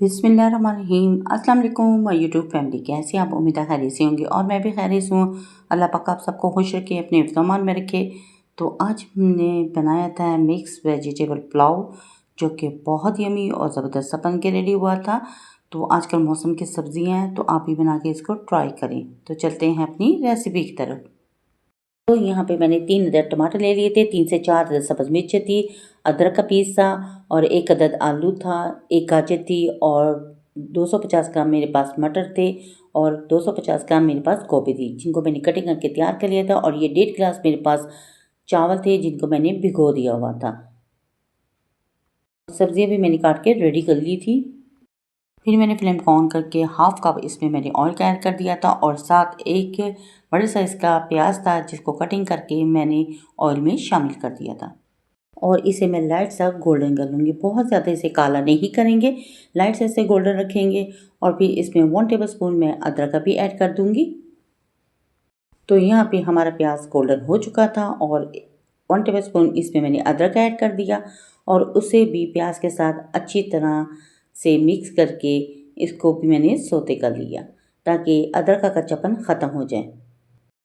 बिस्मिल्लाहिर्रहमानिर्रहीम। अस्सलाम वालेकुम माय यूट्यूब फैमिली, कैसे आप? उम्मीद है खैरियत से होंगे और मैं भी खैरियत से हूँ। अल्लाह पाक आप सबको खुश रखे, अपने हिफ्ज़-ओ-अमान में रखे। तो आज हमने बनाया था मिक्स वेजिटेबल पुलाव, जो कि बहुत यमी और ज़बरदस्त सा बन के रेडी हुआ था। तो आजकल मौसम की सब्ज़ियाँ हैं, तो आप भी बना के इसको ट्राई करें। तो चलते हैं अपनी रेसिपी की तरफ। तो यहाँ पे मैंने 3 अदद टमाटर ले लिए थे, 3 से 4 अदद सब्ज़ मिर्च थी, अदरक का पीस था और 1 अदद आलू था, 1 गाजर थी और 250 ग्राम मेरे पास मटर थे और 250 ग्राम मेरे पास गोभी थी, जिनको मैंने कटिंग करके तैयार कर लिया था। और ये 1.5 गिलास मेरे पास चावल थे, जिनको मैंने भिगो दिया हुआ था। सब्ज़ियाँ भी मैंने काट के रेडी कर ली थी। फिर मैंने फ्लेम को ऑन करके हाफ कप इसमें मैंने ऑयल का ऐड कर दिया था और साथ एक बड़े साइज़ का प्याज था, जिसको कटिंग करके मैंने ऑयल में शामिल कर दिया था। और इसे मैं लाइट सा गोल्डन कर लूँगी, बहुत ज़्यादा इसे काला नहीं करेंगे, लाइट से इसे गोल्डन रखेंगे। और फिर इसमें 1 टेबलस्पून मैं अदरक का भी ऐड कर दूँगी। तो यहाँ पे हमारा प्याज गोल्डन हो चुका था और 1 टेबलस्पून इसमें मैंने अदरक ऐड कर दिया और उसे भी प्याज के साथ अच्छी तरह से मिक्स करके इसको भी मैंने सौते कर लिया, ताकि अदरक का कच्चापन ख़त्म हो जाए।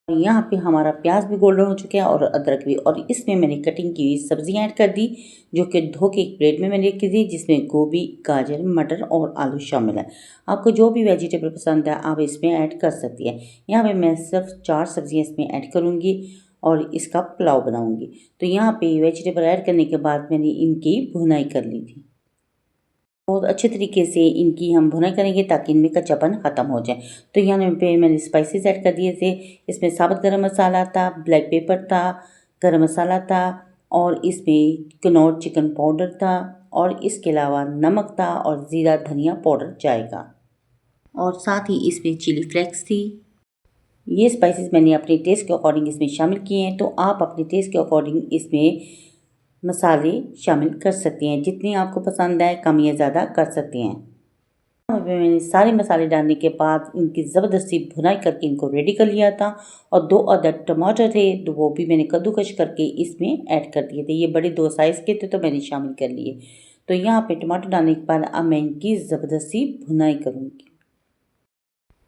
यहाँ पे हमारा प्याज भी गोल्डन हो चुका है और अदरक भी। और इसमें मैंने कटिंग की हुई सब्जियाँ ऐड कर दी, जो कि धो के एक प्लेट में मैंने रखी थी, जिसमें गोभी, गाजर, मटर और आलू शामिल है। आपको जो भी वेजिटेबल पसंद है आप इसमें ऐड कर सकती हैं। यहाँ पे मैं सिर्फ 4 सब्जियाँ इसमें ऐड करूँगी और इसका पुलाव बनाऊँगी। तो यहाँ पे वेजिटेबल ऐड करने के बाद मैंने इनकी भुनाई कर ली थी। बहुत अच्छे तरीके से इनकी हम भुनाई करेंगे ताकि इनमें कच्चापन ख़त्म हो जाए। तो यहाँ पे मैंने स्पाइसेस ऐड कर दिए थे। इसमें साबुत गरम मसाला था, ब्लैक पेपर था, गरम मसाला था और इसमें कनौर चिकन पाउडर था और इसके अलावा नमक था और ज़ीरा धनिया पाउडर जाएगा और साथ ही इसमें चिली फ्लेक्स थी। ये स्पाइसेस मैंने अपने टेस्ट के अकॉर्डिंग इसमें शामिल किए हैं, तो आप अपने टेस्ट के अकॉर्डिंग इसमें मसाले शामिल कर सकते हैं, जितनी आपको पसंद है कम या ज़्यादा कर सकते हैं। मैंने सारे मसाले डालने के बाद इनकी ज़बरदस्ती भुनाई करके इनको रेडी कर लिया था। और 2 अदद टमाटर थे, तो वो भी मैंने कद्दूकश करके इसमें ऐड कर दिए थे। ये बड़े 2 साइज़ के थे, तो मैंने शामिल कर लिए। तो यहाँ पे टमाटर डालने के बाद अब मैं इनकी ज़बरदस्ती भुनाई करूँगी।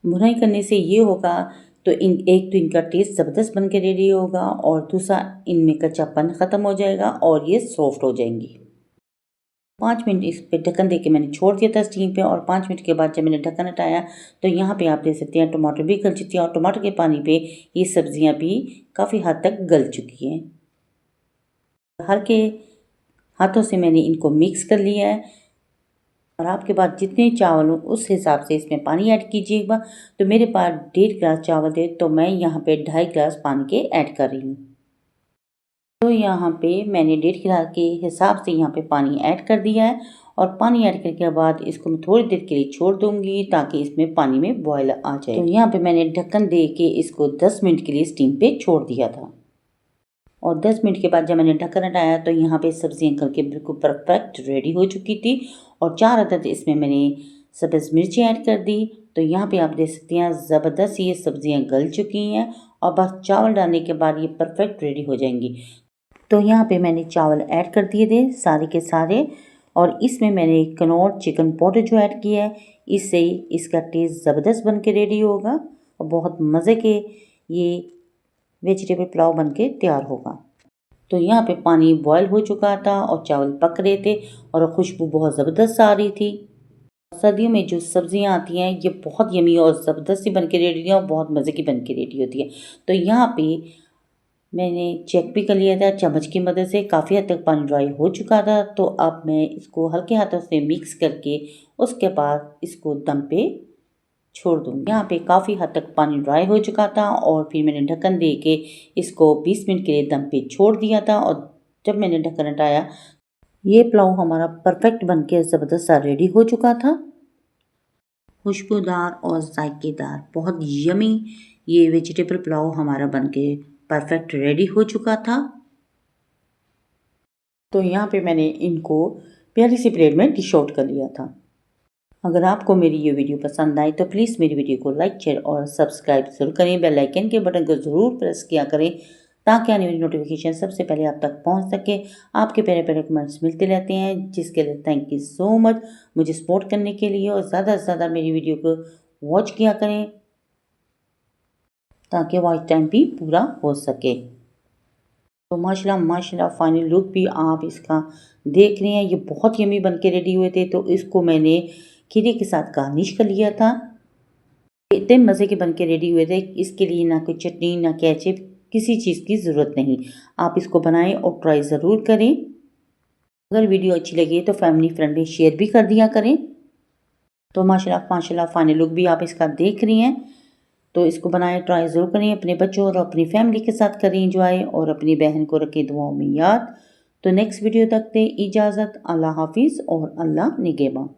भुनाई करने से ये होगा तो एक तो इनका टेस्ट ज़बरदस्त बन के रेडी होगा और दूसरा इनमें कच्चापन ख़त्म हो जाएगा और ये सॉफ्ट हो जाएंगी। 5 मिनट इस पे ढक्कन दे के मैंने छोड़ दिया था स्टीम पे और 5 मिनट के बाद जब मैंने ढक्कन हटाया तो यहाँ पे आप देख सकते हैं टमाटर भी गल चुकी है और टमाटर के पानी पे ये सब्जियाँ भी काफ़ी हद तक गल चुकी हैं। हल्के हाथों से मैंने इनको मिक्स कर लिया है और आपके पास जितने चावल हो उस हिसाब से इसमें पानी ऐड कीजिएगा। तो मेरे पास 1.5 गिलास चावल थे, तो मैं यहाँ पे 2.5 गिलास पानी के ऐड कर रही हूँ। तो यहाँ पे मैंने 1.5 गिलास के हिसाब से यहाँ पे पानी ऐड कर दिया है और पानी ऐड करने के बाद इसको मैं थोड़ी देर के लिए छोड़ दूँगी ताकि इसमें पानी में बॉयल आ जाए। तो यहाँ पे मैंने ढक्कन दे के इसको 10 मिनट के लिए स्टीम पे छोड़ दिया था और 10 मिनट के बाद जब मैंने ढक्कन हटाया तो यहाँ पे सब्जियाँ गल के बिल्कुल परफेक्ट रेडी हो चुकी थी और 4 अदद इसमें मैंने सब्ज़ मिर्ची ऐड कर दी। तो यहाँ पे आप देख सकते हैं ज़बरदस्त ये सब्जियाँ गल चुकी हैं और बस चावल डालने के बाद ये परफेक्ट रेडी हो जाएंगी। तो यहाँ पे मैंने चावल ऐड कर दिए थे सारे के सारे और इसमें मैंने कनौर चिकन पाउडर जो ऐड किया है, इससे इसका टेस्ट ज़बरदस्त बन के रेडी होगा और बहुत मज़े के ये वेजिटेबल पुलाव बन के तैयार होगा। तो यहाँ पे पानी बॉयल हो चुका था और चावल पक रहे थे और खुशबू बहुत ज़बरदस्त आ रही थी। सर्दियों में जो सब्जियाँ आती हैं ये बहुत यमी और ज़बरदस्ती बन के रेडी है और बहुत मज़े की बन के रेडी होती है। तो यहाँ पे मैंने चेक भी कर लिया था चम्मच की मदद से, काफ़ी हद तक पानी ड्राई हो चुका था। तो अब मैं इसको हल्के हाथों से मिक्स करके उसके बाद इसको दम पे छोड़ दूँगी। यहाँ पे काफ़ी हद तक पानी ड्राई हो चुका था और फिर मैंने ढक्कन दे के इसको 20 मिनट के लिए दम पे छोड़ दिया था और जब मैंने ढक्कन हटाया ये पुलाव हमारा परफेक्ट बन के ज़बरदस्त सा रेडी हो चुका था। खुशबूदार और जायकेदार बहुत यमी ये वेजिटेबल पुलाव हमारा बन के परफेक्ट रेडी हो चुका था। तो यहाँ पे मैंने इनको प्यारी सी प्लेट में डिश आउट कर लिया था। अगर आपको मेरी ये वीडियो पसंद आए तो प्लीज़ मेरी वीडियो को लाइक शेयर और सब्सक्राइब ज़रूर करें। बेल आइकन के बटन को ज़रूर प्रेस किया करें ताकि आने वाली नोटिफिकेशन सबसे पहले आप तक पहुंच सके। आपके प्यारे प्यारे कमेंट्स मिलते रहते हैं, जिसके लिए थैंक यू सो मच मुझे सपोर्ट करने के लिए। और ज़्यादा से ज़्यादा मेरी वीडियो को वॉच किया करें ताकि वॉच टाइम भी पूरा हो सके। तो माशाल्लाह माशाल्लाह फाइनल लुक भी आप इसका देख रहे हैं। ये बहुत यमी बन के रेडी हुए थे। तो इसको मैंने खीरे के साथ गार्निश कर लिया था। इतने मज़े के बन के रेडी हुए थे। इसके लिए ना कोई चटनी ना केचप, किसी चीज़ की ज़रूरत नहीं। आप इसको बनाएं और ट्राई ज़रूर करें। अगर वीडियो अच्छी लगी तो फैमिली फ्रेंड में शेयर भी कर दिया करें। तो माशाल्लाह माशाल्लाह फाइनल लुक भी आप इसका देख रही हैं। तो इसको बनाएं, ट्राई ज़रूर करें। अपने बच्चों और अपनी फैमिली के साथ करें इंजॉय, और अपनी बहन को रखें दुआओं में याद। तो नेक्स्ट वीडियो तक दें इजाज़त। अल्लाह हाफिज़ और अल्लाह निगहबान।